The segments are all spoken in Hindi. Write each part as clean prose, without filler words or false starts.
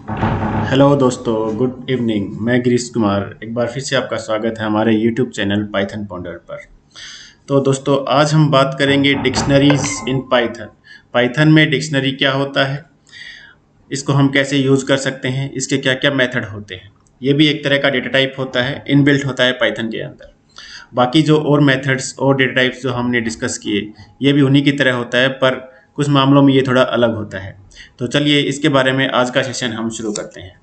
हेलो दोस्तों, गुड इवनिंग। मैं गिरीश कुमार एक बार फिर से आपका स्वागत है हमारे यूट्यूब चैनल पाइथन पॉन्डर पर। तो दोस्तों, आज हम बात करेंगे डिक्शनरीज इन पाइथन। पाइथन में डिक्शनरी क्या होता है, इसको हम कैसे यूज़ कर सकते हैं, इसके क्या क्या मेथड होते हैं। ये भी एक तरह का डेटा टाइप होता है, इनबिल्ट होता है पाइथन के अंदर। बाकी जो और मेथड्स और डेटा टाइप्स जो हमने डिस्कस किए, ये भी उन्हीं की तरह होता है, पर कुछ मामलों में ये थोड़ा अलग होता है। तो चलिए इसके बारे में आज का सेशन हम शुरू करते हैं।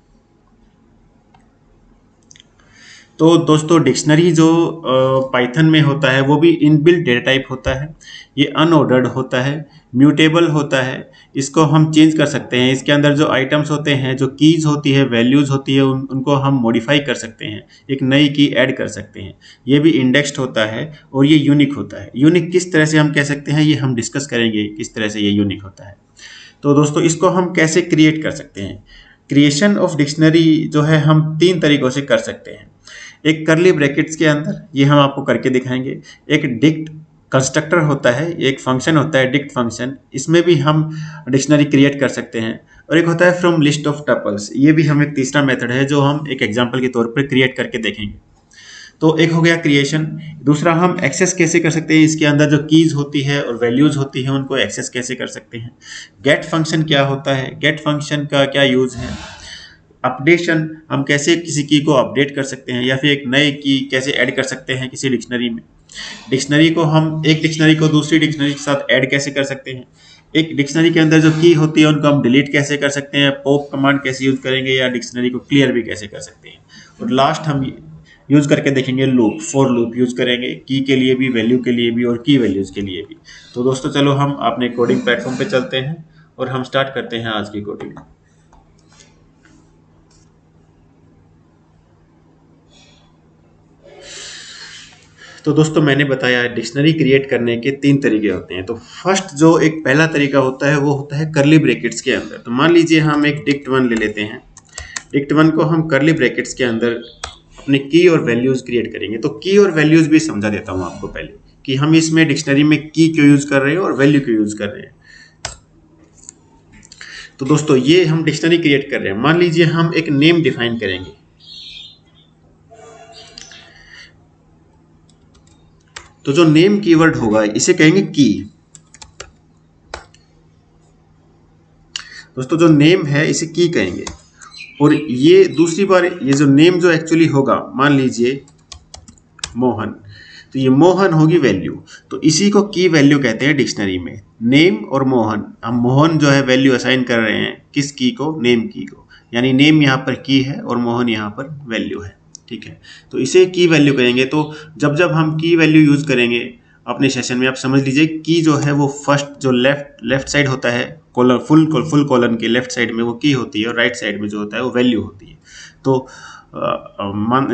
तो दोस्तों, डिक्शनरी जो पाइथन में होता है वो भी इनबिल्ट डेटा टाइप होता है। ये अनऑर्डर्ड होता है, म्यूटेबल होता है। इसको हम चेंज कर सकते हैं। इसके अंदर जो आइटम्स होते हैं, जो कीज होती है, वैल्यूज होती है, उनको हम मॉडिफाई कर सकते हैं, एक नई की ऐड कर सकते हैं। ये भी इंडेक्स्ड होता है और ये यूनिक होता है। यूनिक किस तरह से हम कह सकते हैं, ये हम डिस्कस करेंगे किस तरह से ये यूनिक होता है। तो दोस्तों, इसको हम कैसे क्रिएट कर सकते हैं। क्रिएशन ऑफ डिक्शनरी जो है हम तीन तरीकों से कर सकते हैं। एक करली ब्रैकेट्स के अंदर, ये हम आपको करके दिखाएंगे। एक डिक्ट कंस्ट्रक्टर होता है, एक फंक्शन होता है डिक्ट फंक्शन, इसमें भी हम डिक्शनरी क्रिएट कर सकते हैं। और एक होता है फ्रॉम लिस्ट ऑफ टपल्स, ये भी हम एक तीसरा मेथड है जो हम एक एग्जांपल के तौर पर क्रिएट करके देखेंगे। तो एक हो गया क्रिएशन। दूसरा, हम एक्सेस कैसे कर सकते हैं, इसके अंदर जो कीज होती है और वैल्यूज होती है उनको एक्सेस कैसे कर सकते हैं। गेट फंक्शन क्या होता है, गेट फंक्शन का क्या यूज है। अपडेशन, हम कैसे किसी की को अपडेट कर सकते हैं या फिर एक नए की कैसे ऐड कर सकते हैं किसी डिक्शनरी में। डिक्शनरी को हम एक डिक्शनरी को दूसरी डिक्शनरी के साथ ऐड कैसे कर सकते हैं। एक डिक्शनरी के अंदर जो की होती है उनको हम डिलीट कैसे कर सकते हैं, पॉप कमांड कैसे यूज करेंगे, या डिक्शनरी को क्लियर भी कैसे कर सकते हैं। और लास्ट हम यूज करके देखेंगे लूप, फॉर लूप यूज करेंगे, की के लिए भी, वैल्यू के लिए भी और की वैल्यूज के लिए भी। तो दोस्तों, चलो हम अपने कोडिंग प्लेटफॉर्म पे चलते हैं और हम स्टार्ट करते हैं आज की कोडिंग। तो दोस्तों, मैंने बताया डिक्शनरी क्रिएट करने के तीन तरीके होते हैं। तो फर्स्ट जो एक पहला तरीका होता है वो होता है करली ब्रैकेट्स के अंदर। तो मान लीजिए हम एक डिक्ट वन ले लेते हैं। डिक्ट वन को हम करली ब्रैकेट्स के अंदर अपने की और वैल्यूज क्रिएट करेंगे। तो की और वैल्यूज भी समझा देता हूँ आपको पहले, कि हम इसमें डिक्शनरी में की क्यों यूज कर रहे हैं और वैल्यू क्यों यूज कर रहे हैं। तो दोस्तों, ये हम डिक्शनरी क्रिएट कर रहे हैं। मान लीजिए हम एक नेम डिफाइन करेंगे। तो जो नेम कीवर्ड होगा इसे कहेंगे की। दोस्तों, जो नेम है इसे की कहेंगे। और ये दूसरी बार, ये जो नेम जो एक्चुअली होगा, मान लीजिए मोहन, तो ये मोहन होगी वैल्यू। तो इसी को की वैल्यू कहते हैं डिक्शनरी में, नेम और मोहन। हम मोहन जो है वैल्यू असाइन कर रहे हैं किस की को, नेम की को। यानी नेम यहाँ पर की है और मोहन यहाँ पर वैल्यू है। ठीक है, तो इसे की वैल्यू कहेंगे। तो जब जब हम की वैल्यू यूज करेंगे अपने सेशन में, आप समझ लीजिए की जो है वो फर्स्ट जो लेफ्ट साइड होता है, कॉलम फुल कॉलम के लेफ्ट साइड में वो की होती है और राइट साइड में जो होता है वो वैल्यू होती है। तो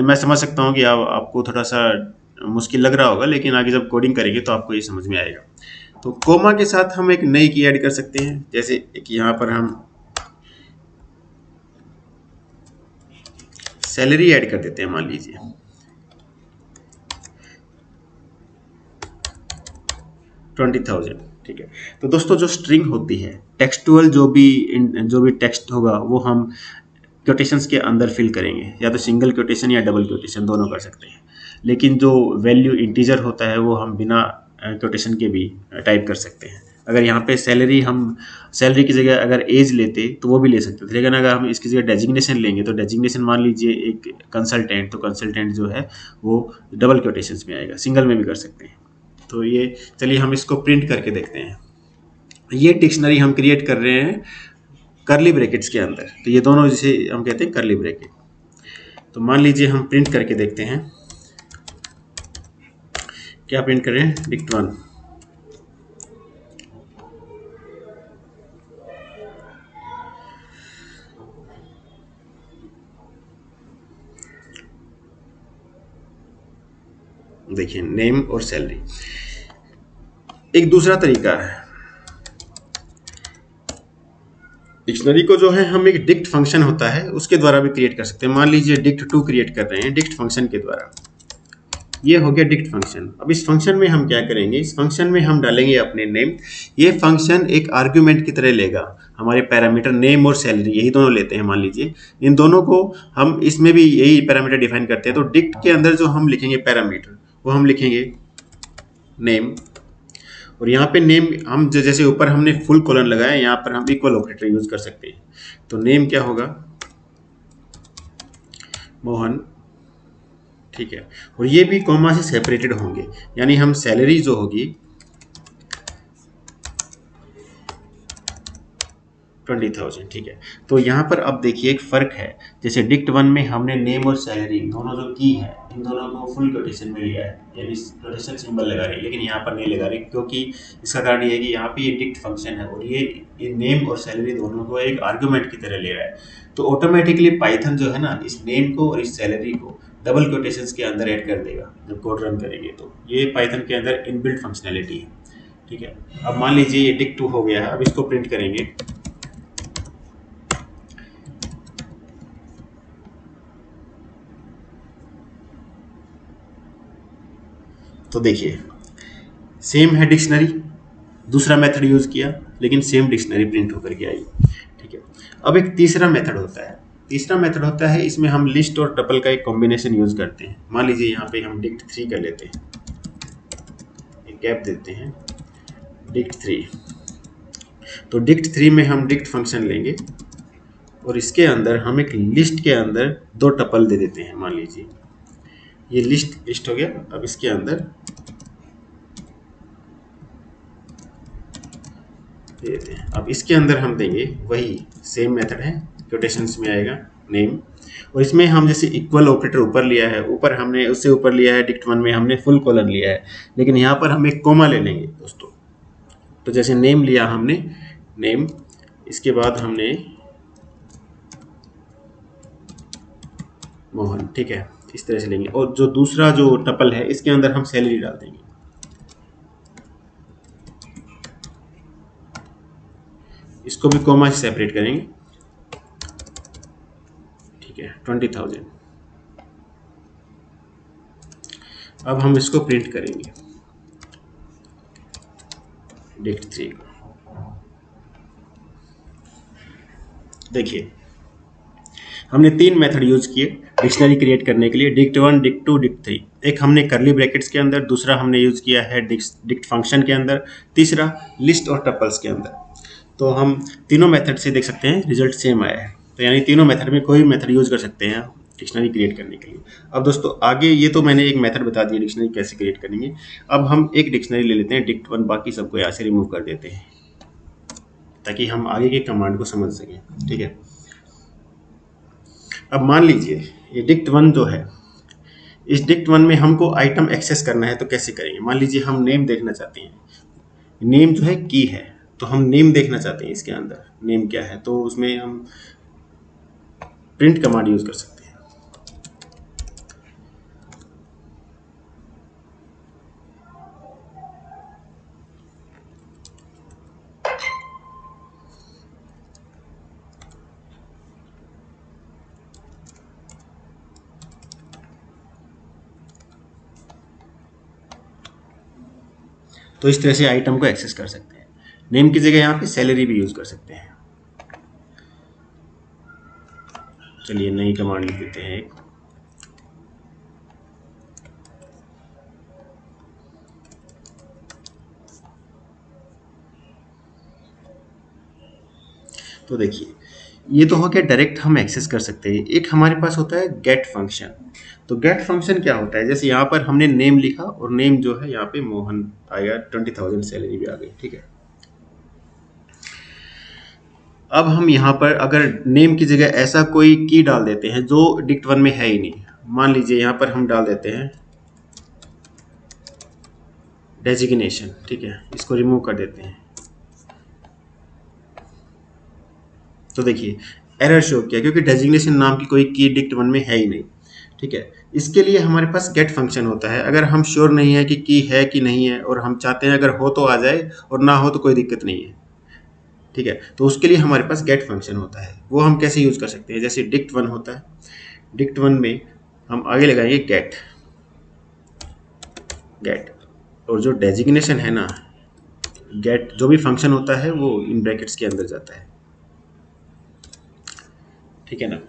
मैं समझ सकता हूँ कि आपको थोड़ा सा मुश्किल लग रहा होगा, लेकिन आगे जब कोडिंग करेंगे तो आपको ये समझ में आएगा। तो कोमा के साथ हम एक नई की ऐड कर सकते हैं। जैसे एक यहाँ पर हम सैलरी ऐड कर देते हैं, मान लीजिए 20,000। ठीक है, तो दोस्तों, जो स्ट्रिंग होती है, टेक्सटुअल जो भी टेक्स्ट होगा वो हम क्योटेशंस के अंदर फिल करेंगे, या तो सिंगल क्योटेशन या डबल क्योटेशन दोनों कर सकते हैं। लेकिन जो वैल्यू इंटीजर होता है वो हम बिना क्योटेशन के भी टाइप कर सकते हैं। अगर यहाँ पे सैलरी, हम सैलरी की जगह अगर एज लेते तो वो भी ले सकते थे, लेकिन अगर हम इसकी जगह डेजिग्नेशन लेंगे तो डेजिग्नेशन, मान लीजिए एक कंसल्टेंट, तो कंसल्टेंट जो है वो डबल क्योटेशंस में आएगा, सिंगल में भी कर सकते हैं। तो ये, चलिए हम इसको प्रिंट करके देखते हैं। ये डिक्शनरी हम क्रिएट कर रहे हैं करली ब्रैकेट्स के अंदर। तो ये दोनों जिसे हम कहते हैं करली ब्रैकेट। तो मान लीजिए हम प्रिंट करके देखते हैं। क्या प्रिंट करें, डिक्ट वन। देखिए, नेम और सैलरी। एक दूसरा तरीका है, डिक्शनरी को जो है हम एक डिक्ट फंक्शन होता है उसके द्वारा भी क्रिएट कर सकते हैं। मान लीजिए डिक्ट टू क्रिएट कर रहे हैं डिक्ट फंक्शन के द्वारा। ये हो गया डिक्ट फंक्शन। अब इस फंक्शन में हम क्या करेंगे, इस फंक्शन में हम डालेंगे अपने नेम। ये फंक्शन एक आर्ग्यूमेंट की तरह लेगा हमारे पैरामीटर नेम और सैलरी, यही दोनों लेते हैं मान लीजिए। इन दोनों को हम इसमें भी यही पैरामीटर डिफाइन करते हैं। तो डिक्ट के अंदर जो हम लिखेंगे पैरामीटर, वो हम लिखेंगे नेम। और यहाँ पे नेम हम जैसे ऊपर हमने फुल कॉलन लगाया, यहाँ पर हम इक्वल ऑपरेटर यूज कर सकते हैं। तो नेम क्या होगा, मोहन, ठीक है। और ये भी कॉमा से सेपरेटेड होंगे, यानी हम सैलरी जो होगी 20,000, ठीक है। तो यहाँ पर अब देखिए एक फ़र्क है, जैसे डिक्ट वन में हमने नेम और सैलरी दोनों जो की है, इन दोनों को फुल कोटेशन में लिया है, यानी कोटेशन सिंबल लगा रहे हैं, लेकिन यहाँ पर नहीं लगा रहे, क्योंकि इसका कारण ये है कि यहाँ पे ये डिक्ट फंक्शन है और ये नेम और सैलरी दोनों को एक आर्ग्यूमेंट की तरह ले रहा है। तो ऑटोमेटिकली पाइथन जो है ना, इस नेम को और इस सैलरी को डबल कोटेशंस के अंदर ऐड कर देगा जब कोड रन करेंगे। तो ये पाइथन के अंदर इनबिल्ट फंक्शनैलिटी है, ठीक है। अब मान लीजिए ये डिक्ट 2 हो गया है, अब इसको प्रिंट करेंगे। तो देखिए सेम है डिक्शनरी, दूसरा मेथड यूज़ किया लेकिन सेम डिक्शनरी प्रिंट होकर के आई, ठीक है। अब एक तीसरा मेथड होता है, तीसरा मेथड होता है, इसमें हम लिस्ट और टपल का एक कॉम्बिनेशन यूज़ करते हैं। मान लीजिए यहाँ पे हम डिक्ट 3 कर लेते हैं, एक गैप देते हैं, डिक्ट 3। तो डिक्ट 3 में हम डिक्ट फंक्शन लेंगे और इसके अंदर हम एक लिस्ट के अंदर 2 टपल दे देते हैं। मान लीजिए ये लिस्ट हो गया। अब इसके अंदर दे देते हैं। अब इसके अंदर हम देंगे वही सेम मेथड है, कोटेशंस में आएगा नेम, और इसमें हम जैसे इक्वल ऑपरेटर ऊपर लिया है, ऊपर हमने उससे ऊपर लिया है, डिक्ट 1 में हमने फुल कॉलन लिया है, लेकिन यहाँ पर हम एक कोमा ले लेंगे दोस्तों। तो जैसे नेम लिया हमने, नेम, इसके बाद हमने मोहन, ठीक है, इस तरह से लेंगे। और जो दूसरा जो टपल है इसके अंदर हम सैलरी डाल देंगे, इसको भी कॉमा से सेपरेट करेंगे, ठीक है, 20,000। अब हम इसको प्रिंट करेंगे डिक्ट 3 को। देखिए हमने 3 मेथड यूज किए डिक्शनरी क्रिएट करने के लिए, डिक्ट 1, डिक्ट 2, डिक्ट 3। एक हमने करली ब्रैकेट्स के अंदर, दूसरा हमने यूज किया है डिक्ट फंक्शन के अंदर, तीसरा लिस्ट और टपल्स के अंदर। तो हम तीनों मेथड से देख सकते हैं रिजल्ट सेम आया है। तो यानी तीनों मेथड में कोई भी मेथड यूज कर सकते हैं डिक्शनरी क्रिएट करने के लिए। अब दोस्तों आगे ये तो मैंने एक मेथड बता दिया डिक्शनरी कैसे क्रिएट करेंगे। अब हम एक डिक्शनरी ले लेते हैं डिक्ट 1, बाकी सबको यहाँ से रिमूव कर देते हैं ताकि हम आगे के कमांड को समझ सकें, ठीक है। अब मान लीजिए ये डिक्ट 1 जो है, इस डिक्ट 1 में हमको आइटम एक्सेस करना है, तो कैसे करेंगे। मान लीजिए हम नेम देखना चाहते हैं, नेम जो है की है, तो हम नेम देखना चाहते हैं इसके अंदर नेम क्या है, तो उसमें हम प्रिंट कमांड यूज कर सकते हैं। तो इस तरह से आइटम को एक्सेस कर सकते हैं। नेम की जगह यहाँ पे सैलरी भी यूज कर सकते हैं। चलिए नई कमांड लिख देते हैं एक, तो देखिए ये तो हो गया डायरेक्ट हम एक्सेस कर सकते हैं। एक हमारे पास होता है गेट फंक्शन। तो गेट फंक्शन क्या होता है, जैसे यहाँ पर हमने नेम लिखा और नेम जो है यहाँ पे मोहन आएगा, 20,000 सैलरी भी आ गई, ठीक है। अब हम यहाँ पर अगर नेम की जगह ऐसा कोई की डाल देते हैं जो डिक्ट 1 में है ही नहीं, मान लीजिए यहाँ पर हम डाल देते हैं डेजिग्नेशन, ठीक है, इसको रिमूव कर देते हैं। तो देखिए एरर शो किया क्योंकि डेजिग्नेशन नाम की कोई की डिक्ट 1 में है ही नहीं, ठीक है। इसके लिए हमारे पास गेट फंक्शन होता है। अगर हम श्योर नहीं है कि की है कि नहीं है और हम चाहते हैं अगर हो तो आ जाए और ना हो तो कोई दिक्कत नहीं है, ठीक है, तो उसके लिए हमारे पास गेट फंक्शन होता है। वो हम कैसे यूज कर सकते हैं, जैसे डिक्ट 1 होता है, डिक्ट 1 में हम आगे लगाएंगे गेट, गेट। और जो डेजिग्नेशन है ना, गेट जो भी फंक्शन होता है वो इन ब्रैकेट्स के अंदर जाता है, ठीक है ना।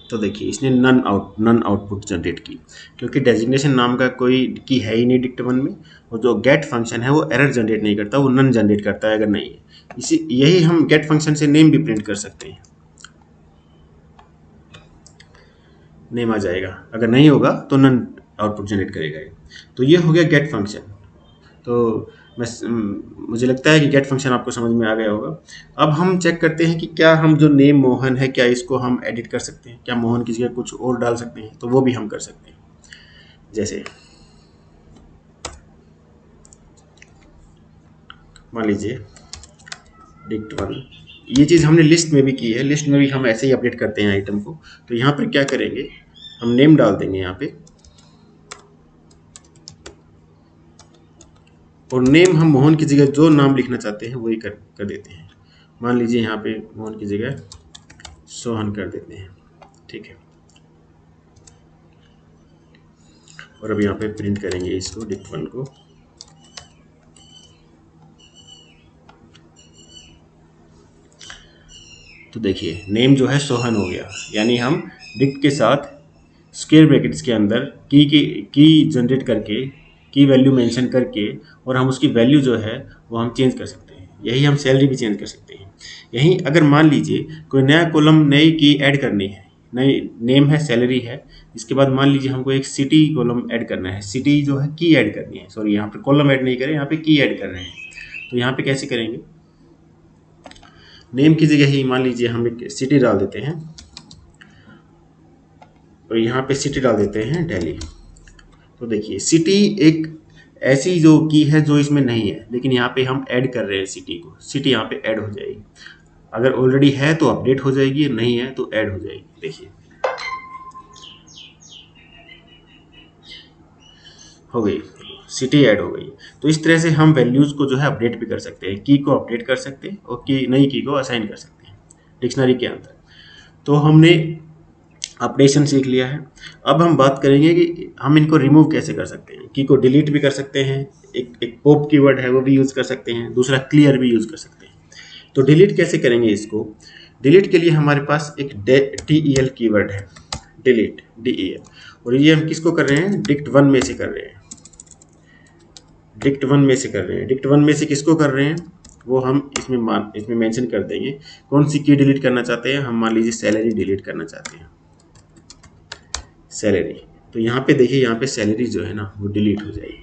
तो देखिए इसने नन आउटपुट जनरेट की, क्योंकि डेजिग्नेशन नाम का कोई की है ही नहीं डिक्ट वन में, और जो गेट फंक्शन है वो एरर जनरेट नहीं करता, वो नन जनरेट करता है अगर नहीं है। इसी यही हम गेट फंक्शन से नेम भी प्रिंट कर सकते हैं, नेम आ जाएगा, अगर नहीं होगा तो नन आउटपुट जनरेट करेगा ये। तो ये हो गया गेट फंक्शन। तो मुझे लगता है कि गेट फंक्शन आपको समझ में आ गया होगा। अब हम चेक करते हैं कि क्या हम जो नेम मोहन है, क्या इसको हम एडिट कर सकते हैं, क्या मोहन की जगह कुछ और डाल सकते हैं, तो वो भी हम कर सकते हैं। जैसे मान लीजिए डिक्ट वन, ये चीज़ हमने लिस्ट में भी की है, लिस्ट में भी हम ऐसे ही अपडेट करते हैं आइटम को। तो यहाँ पर क्या करेंगे, हम नेम डाल देंगे यहाँ पे, और नेम हम मोहन की जगह जो नाम लिखना चाहते हैं वही कर देते हैं। मान लीजिए यहाँ पे मोहन की जगह सोहन कर देते हैं, ठीक है। और अब यहाँ पे प्रिंट करेंगे इसको डिक्ट वन को। तो देखिए नेम जो है सोहन हो गया, यानी हम डिक्ट के साथ स्क्वायर ब्रैकेट्स के अंदर की जनरेट करके, की वैल्यू मेंशन करके, और हम उसकी वैल्यू जो है वो हम चेंज कर सकते हैं। यही हम सैलरी भी चेंज कर सकते हैं। यहीं अगर मान लीजिए कोई नया कॉलम नई की ऐड करनी है, नई नेम है सैलरी है, इसके बाद मान लीजिए हमको एक सिटी कॉलम ऐड करना है, सिटी जो है की ऐड करनी है, सॉरी यहाँ पे कॉलम ऐड नहीं करें, यहाँ पे की ऐड कर रहे हैं। तो यहाँ पे कैसे करेंगे, नेम की जगह ही मान लीजिए हम एक सिटी डाल देते हैं, और यहाँ पे सिटी डाल देते हैं दिल्ली। तो देखिए सिटी एक ऐसी जो की है जो इसमें नहीं है, लेकिन यहाँ पे हम ऐड कर रहे हैं सिटी को, सिटी यहाँ पे ऐड हो जाएगी। अगर ऑलरेडी है तो अपडेट हो जाएगी, नहीं है तो ऐड हो जाएगी। देखिए हो गई, सिटी ऐड हो गई। तो इस तरह से हम वैल्यूज को जो है अपडेट भी कर सकते हैं, की को अपडेट कर सकते हैं और की नई की को असाइन कर सकते हैं डिक्शनरी के अंदर। तो हमने अपडेशन सीख लिया है। अब हम बात करेंगे कि हम इनको रिमूव कैसे कर सकते हैं। की को डिलीट भी कर सकते हैं, एक पॉप कीवर्ड है वो भी यूज़ कर सकते हैं, दूसरा क्लियर भी यूज़ कर सकते हैं। तो डिलीट कैसे करेंगे इसको, डिलीट के लिए हमारे पास एक DEL कीवर्ड है, डिलीट DEL, और ये हम किसको कर रहे हैं, डिक्ट वन में से कर रहे हैं, डिक्ट वन में से कर रहे हैं। डिक्ट वन में से किसको कर रहे हैं वो हम इसमें मेंशन कर देंगे। कौन सी की डिलीट करना चाहते हैं, हम मान लीजिए सैलरी डिलीट करना चाहते हैं, सैलरी। तो यहाँ पे देखिए, यहाँ पे सैलरी जो है ना वो डिलीट हो जाएगी।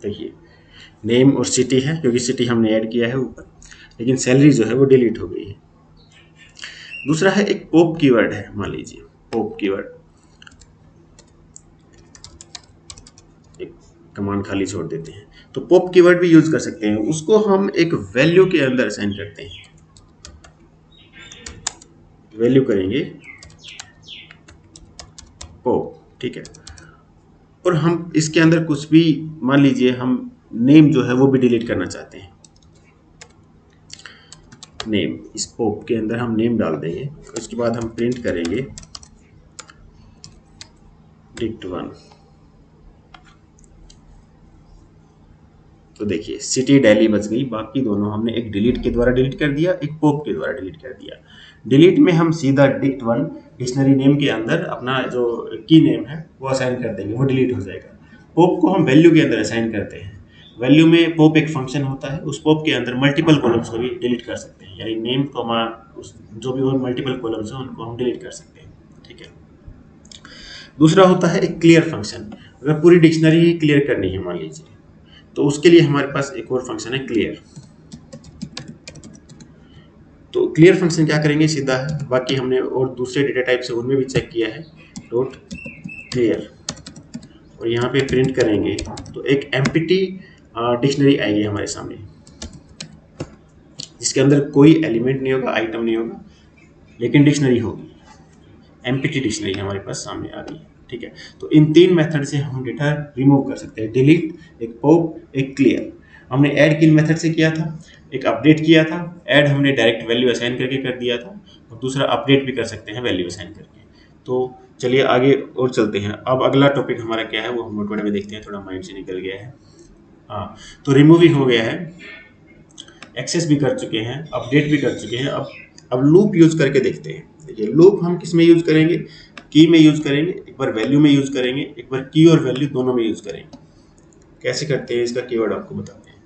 देखिए नेम और सिटी है, क्योंकि सिटी हमने ऐड किया है ऊपर, लेकिन सैलरी जो है वो डिलीट हो गई है। दूसरा है एक पॉप कीवर्ड है, मान लीजिए पॉप कीवर्ड, एक कमांड खाली छोड़ देते हैं। तो पॉप कीवर्ड भी यूज कर सकते हैं, उसको हम एक वैल्यू के अंदर असाइन करते हैं, वैल्यू करेंगे पॉप, ठीक है। और हम इसके अंदर कुछ भी, मान लीजिए हम नेम जो है वो भी डिलीट करना चाहते हैं, नेम, इस पॉप के अंदर हम नेम डाल देंगे। उसके बाद हम प्रिंट करेंगे डिक्ट वन। तो देखिए सिटी दिल्ली बच गई, बाकी दोनों हमने एक डिलीट के द्वारा डिलीट कर दिया, एक पॉप के द्वारा डिलीट कर दिया। डिलीट में हम सीधा डिक्ट वन डिक्शनरी नेम के अंदर अपना जो की नेम है वो असाइन कर देंगे, वो डिलीट हो जाएगा। पॉप को हम वैल्यू के अंदर असाइन करते हैं, वैल्यू में पॉप एक फंक्शन होता है, उस पॉप के अंदर मल्टीपल कॉलम्स को भी डिलीट कर सकते हैं, यानी नेम को जो भी और मल्टीपल कॉलम्स हैं उनको हम डिलीट कर सकते हैं, ठीक है। दूसरा होता है एक क्लियर फंक्शन। अगर पूरी डिक्शनरी क्लियर करनी है मान लीजिए, तो उसके लिए हमारे पास एक और फंक्शन है क्लियर। तो क्लियर फंक्शन क्या करेंगे, सीधा है, बाकी हमने और दूसरे डेटा टाइप से उनमें भी चेक किया है, डॉट क्लियर, और यहाँ पे प्रिंट करेंगे तो एक एम्प्टी डिक्शनरी आएगी हमारे सामने, जिसके अंदर कोई एलिमेंट नहीं होगा, आइटम नहीं होगा, लेकिन डिक्शनरी होगी, एम्प्टी डिक्शनरी हमारे पास सामने आ गई है। ठीक है, तो इन 3 मेथड से हम डेटा रिमूव कर सकते हैं, डिलीट, एक पॉप, एक क्लियर। हमने ऐड किन मेथड से किया था, एक अपडेट किया था, ऐड हमने डायरेक्ट वैल्यू असाइन करके कर दिया था, और दूसरा अपडेट भी कर सकते हैं वैल्यू असाइन करके। तो चलिए आगे और चलते हैं। अब अगला टॉपिक हमारा क्या है वो हम नोटपैड में देखते हैं, थोड़ा माइंड से निकल गया है। हाँ, तो रिमूविंग हो गया है, एक्सेस भी कर चुके हैं, अपडेट भी कर चुके हैं। अब लूप यूज करके देखते हैं। देखिए लूप हम किस में यूज करेंगे, की में यूज करेंगे, एक बार वैल्यू में यूज करेंगे, एक बार की और वैल्यू दोनों में यूज करेंगे। कैसे करते हैं इसका कीवर्ड आपको बताते हैं।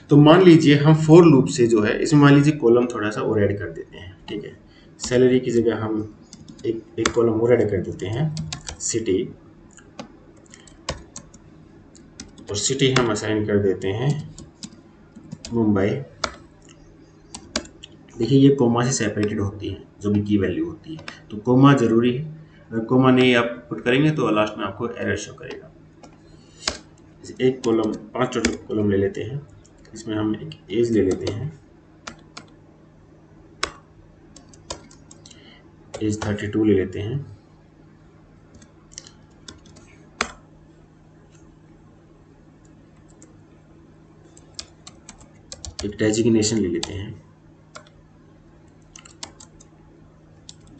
तो मान लीजिए हम फॉर लूप से जो है इसमें मान लीजिए कॉलम थोड़ा सा और ऐड कर देते हैं। ठीक है, सैलरी की जगह हम एक कॉलम और ऐड कर देते हैं, सिटी, और सिटी हम असाइन कर देते हैं मुंबई। देखिए ये कोमा से सेपरेटेड होती है जो भी की वैल्यू होती है, तो कोमा जरूरी है। अगर कोमा नहीं आप पुट करेंगे तो लास्ट में आपको एरर शो करेगा। एक कॉलम, 5 टोटल कॉलम ले लेते हैं, इसमें हम एक एज ले लेते हैं, एज 32 ले लेते हैं, एक डेजिग्नेशन ले लेते हैं,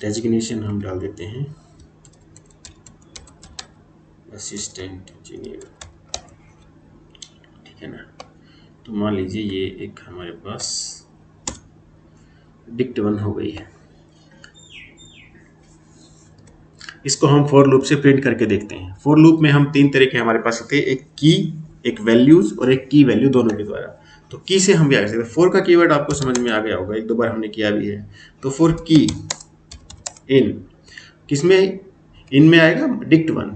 डेजिग्नेशन हम डाल देते हैं असिस्टेंट इंजीनियर। ठीक है ना, तो मान लीजिए ये एक हमारे पास डिक्ट 1 हो गई है। इसको हम फॉर लूप से प्रिंट करके देखते हैं। फॉर लूप में हम 3 तरीके हमारे पास होते हैं, एक की, एक वैल्यूज और एक की वैल्यू दोनों के द्वारा। तो की से हम भी आ सकते हैं। फॉर का कीवर्ड आपको समझ में आ गया होगा, 1-2 बार हमने किया भी है। तो फॉर की इन, किसमें इन में आएगा, डिक्ट 1,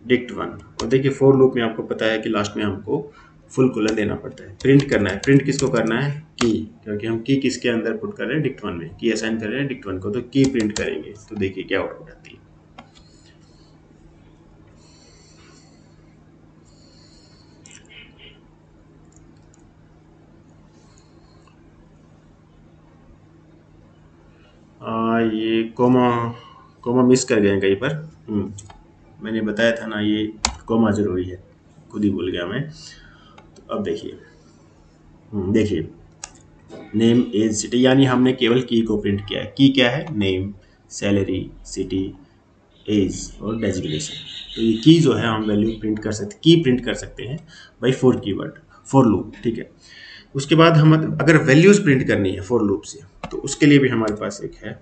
डिक्ट 1। और देखिए फॉर लूप में आपको पता है कि लास्ट में हमको फुल कोलन देना पड़ता है, प्रिंट करना है। प्रिंट किसको करना है, की, क्योंकि हम की किसके अंदर पुट कर रहे हैं, डिक्ट 1 में, की असाइन कर रहे हैं डिक्ट 1 को, तो की प्रिंट करेंगे। तो देखिए क्या आउटपुट आती है। ये कोमा कोमा मिस कर गए हैं कहीं पर। मैंने बताया था ना ये कोमा जरूरी है, खुद ही भूल गया मैं। तो अब देखिए, देखिए नेम, एज, सिटी, यानी हमने केवल की को प्रिंट किया है। की क्या है, नेम, सैलरी, सिटी, एज और डेजिग्नेशन। तो ये की जो है हम वैल्यू प्रिंट कर सकते, की प्रिंट कर सकते हैं by for keyword, for loop. ठीक है, उसके बाद हम अगर वैल्यूज प्रिंट करनी है फॉर लूप से, तो उसके लिए भी हमारे पास एक है,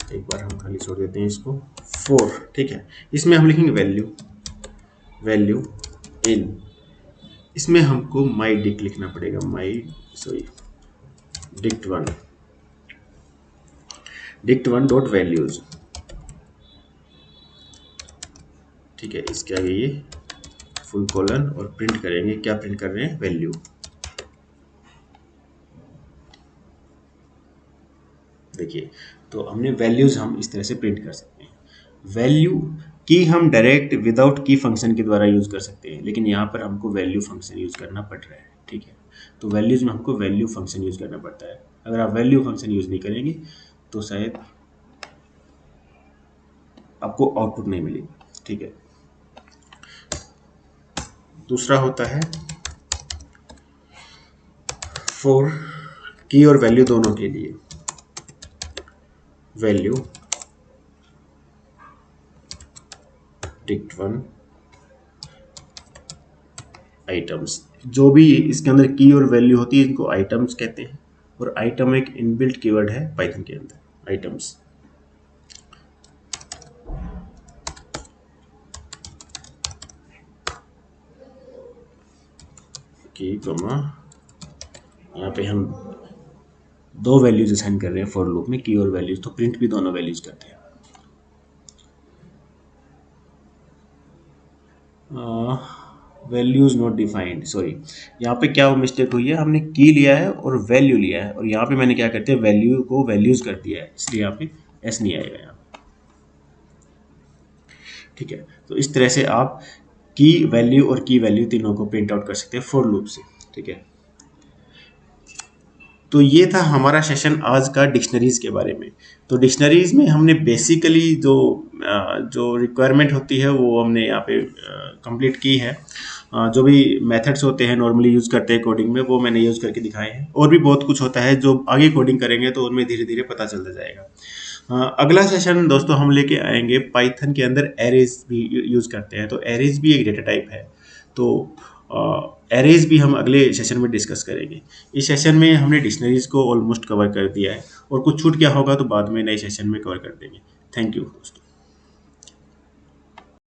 एक बार हम खाली छोड़ देते हैं इसको, फोर। ठीक है, इसमें हम लिखेंगे वैल्यू, वैल्यू इन, इसमें हमको माई डिक्ट लिखना पड़ेगा, डिक्ट 1, डिक्ट 1 डॉट वैल्यूज। ठीक है, इसके आगे ये फुल कॉलन और प्रिंट करेंगे, क्या प्रिंट कर रहे हैं, वैल्यू। देखिए तो हमने वैल्यूज हम इस तरह से प्रिंट कर सकते हैं। वैल्यू की हम डायरेक्ट विदाउट की फंक्शन के द्वारा यूज कर सकते हैं, लेकिन यहाँ पर हमको वैल्यू फंक्शन यूज करना पड़ रहा है। ठीक है, तो वैल्यूज में हमको वैल्यू फंक्शन यूज करना पड़ता है। अगर आप वैल्यू फंक्शन यूज नहीं करेंगे तो शायद आपको आउटपुट नहीं मिलेगी। ठीक है, दूसरा होता है फॉर की और वैल्यू दोनों के लिए, वैल्यू डिक्ट 1 आइटम्स। जो भी इसके अंदर की और वैल्यू होती है इनको आइटम्स कहते हैं, और आइटम एक इनबिल्ट कीवर्ड है पाइथन के अंदर, आइटम्स। की कॉमा, यहाँ पे हम 2 वैल्यूज असाइन कर रहे हैं फॉर लूप में, की और वैल्यूज, तो प्रिंट भी दोनों वैल्यूज करते हैं। वैल्यूज नॉट डिफाइंड, सॉरी, यहाँ पे क्या मिस्टेक हुई है, हमने की लिया है और वैल्यू लिया है, और यहाँ पे मैंने क्या करते हैं, वैल्यू को वैल्यूज कर दिया है, इसलिए यहाँ पे एस नहीं आएगा यहाँ। ठीक है, तो इस तरह से आप की वैल्यू और की वैल्यू तीनों को प्रिंट आउट कर सकते हैं फॉर लूप से। ठीक है, तो ये था हमारा सेशन आज का डिक्शनरीज के बारे में। तो डिक्शनरीज में हमने बेसिकली जो रिक्वायरमेंट होती है वो हमने यहाँ पे कंप्लीट की है। जो भी मेथड्स होते हैं नॉर्मली यूज़ करते हैं कोडिंग में, वो मैंने यूज़ करके दिखाए हैं। और भी बहुत कुछ होता है जो आगे कोडिंग करेंगे तो उनमें धीरे धीरे पता चलता जाएगा। अगला सेशन दोस्तों हम लेके आएंगे पाइथन के अंदर एरेज भी यूज़ करते हैं। तो एरेज भी एक डेटा टाइप है। तो एरेज भी हम अगले सेशन में डिस्कस करेंगे। इस सेशन में हमने डिक्शनरीज को ऑलमोस्ट कवर कर दिया है, और कुछ छूट गया होगा तो बाद में नए सेशन में कवर कर देंगे। थैंक यू दोस्तों।